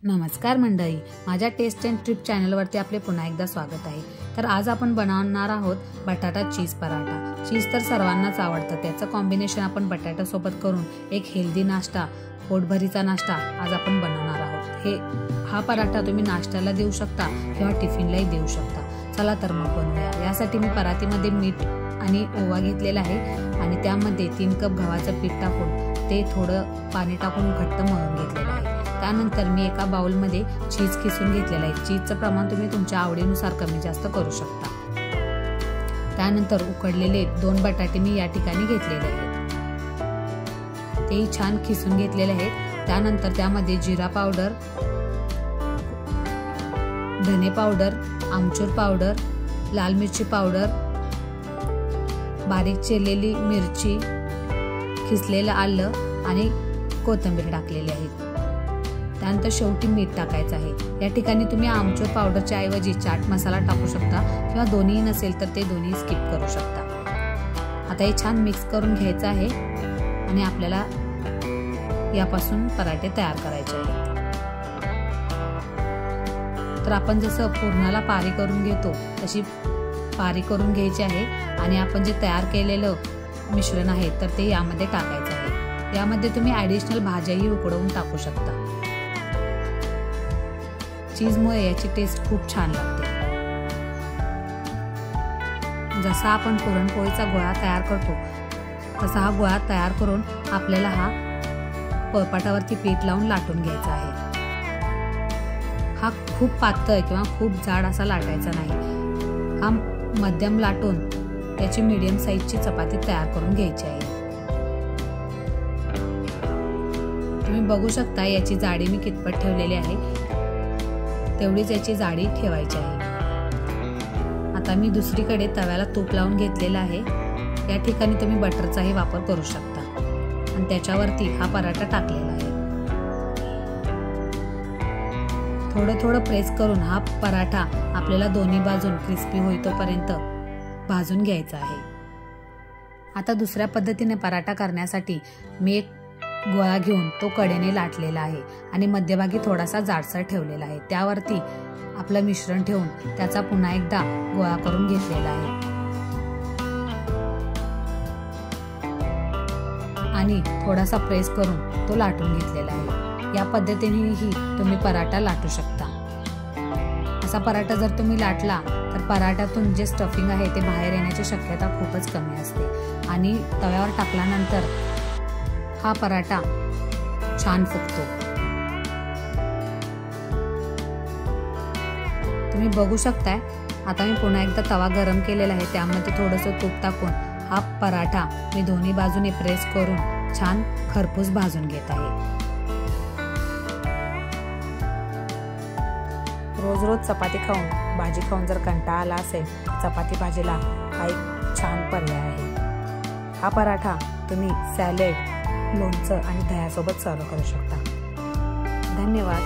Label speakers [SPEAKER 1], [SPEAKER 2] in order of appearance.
[SPEAKER 1] नमस्कार मंडळी, माझ्या टेस्ट अँड ट्रिप चॅनलवरती आपले पुन्हा एकदा स्वागत आहे। तर आज आपण बनवणार आहोत बटाटा चीज पराठा। चीज तर सर्वांनाच आवडतं, त्याचं कॉम्बिनेशन आपण बटाटा सोबत करून एक हेल्दी नाश्ता, पोटभरीचा नाश्ता आज आपण बनवणार आहोत। हा पराठा तुम्ही नाश्त्याला देऊ शकता किंवा टिफिनलाही देऊ शकता। चला तर मग बनवूया। यासाठी मी परातीमध्ये मीठ आणि ओवा घेतलेला आहे आणि त्यामध्ये 3 कप गव्हाचं पीठ टाकून ते थोडं पाणी टाकून घट्ट मळून घेतलेलं आहे। त्यानंतर मी एका बाउलमध्ये चीज किसून घेतलेला आहे। चीजचं प्रमाण तुम्ही तुमच्या आवडीनुसार कमी जास्त करू शकता। त्यानंतर उकडलेले 2 बटाटे मी या ठिकाणी घेतलेले आहेत, तेही छान किसून घेतलेले आहेत। त्यानंतर त्यामध्ये जिरा पावडर, धने पावडर, आमचूर पावडर, लाल मिरची पावडर, बारीक चिरलेली मिरची, खिसलेलं आलं आणि कोथिंबीर टाकलेली आहे। त्यानंतर शेवटी मीठ टाकायचं आहे। या ठिकाणी तुम्ही आमचूर पावडरच्या ऐवजी चाट मसाला टाकू शकता किंवा दोन्ही नसेल तर ते दोन्ही स्किप करू शकता। आता हे छान मिक्स करून घ्यायचं आहे आणि आपल्याला यापासून पराठे तयार करायचे आहेत। तर आपण जसं पूर्णाला पारी करून घेतो तशी पारी करून घ्यायची आहे आणि आपण जे तयार केलेलं मिश्रण आहे तर ते यामध्ये टाकायचं आहे। यामध्ये तुम्ही ॲडिशनल भाज्याही उकडवून टाकू शकता। चीजमुळे याची टेस्ट खूप छान लागते। जसा आपण पुरणपोळीचा गोळा तयार करतो तसा हा गोळा तयार करून आपल्याला हा पोळपाटावरती पीठ लावून लाटून घ्यायचा आहे। हा खूप पातळ किंवा खूप जाड असा लाटायचा नाही। हा मध्यम लाटून याची मीडियम साईजची चपाती तयार करून घ्यायची आहे। तुम्ही बघू शकता याची जाडी मी कितपत ठेवलेली आहे, तेवढीच याची जाडी ठेवायची आहे। आता मी दुसरीकडे तव्याला तूप लावून घेतलेला आहे। या ठिकाणी तुम्ही बटरचाही वापर करू शकता आणि त्याच्यावरती हा पराठा टाकलेला आहे। थोडं थोडं प्रेस करून हा पराठा आपल्याला दोन्ही बाजून क्रिस्पी होईतोपर्यंत भाजून घ्यायचा आहे। आता दुसऱ्या पद्धतीने पराठा करण्यासाठी मी एक गोळा घेऊन तो कडेने लाटलेला आहे आणि मध्यभागी थोडासा जाडसर ठेवलेला आहे। त्यावरती आपलं मिश्रण ठेवून त्याचा पुन्हा एकदा गोळा करून घेतलेला आहे आणि थोडासा प्रेस करून तो लाटून घेतलेला आहे। या पद्धतीनेही तुम्ही पराठा लाटू शकता। असा पराठा जर तुम्ही लाटला तर पराठ्यातून जे स्टफिंग आहे ते बाहेर येण्याची शक्यता खूपच कमी असते आणि तव्यावर टाकल्यानंतर हा पराठा छान फुगतो। तुम्ही बघू शकताय। आता मी पुन्हा एकदा तवा गरम केलेला आहे, त्यामध्ये थोडंसं तूप टाकून हा पराठा मी दोन्ही बाजूने प्रेस करून छान खरपूस भाजून घेत आहे। रोज रोज चपाती खाऊन भाजी खाऊन जर कंटाळा आला असेल चपाती भाजीला हा एक छान पर्याय आहे। हा पराठा तुम्ही सॅलेड, लोणचं आणि दह्यासोबत सर्व करू शकता। धन्यवाद।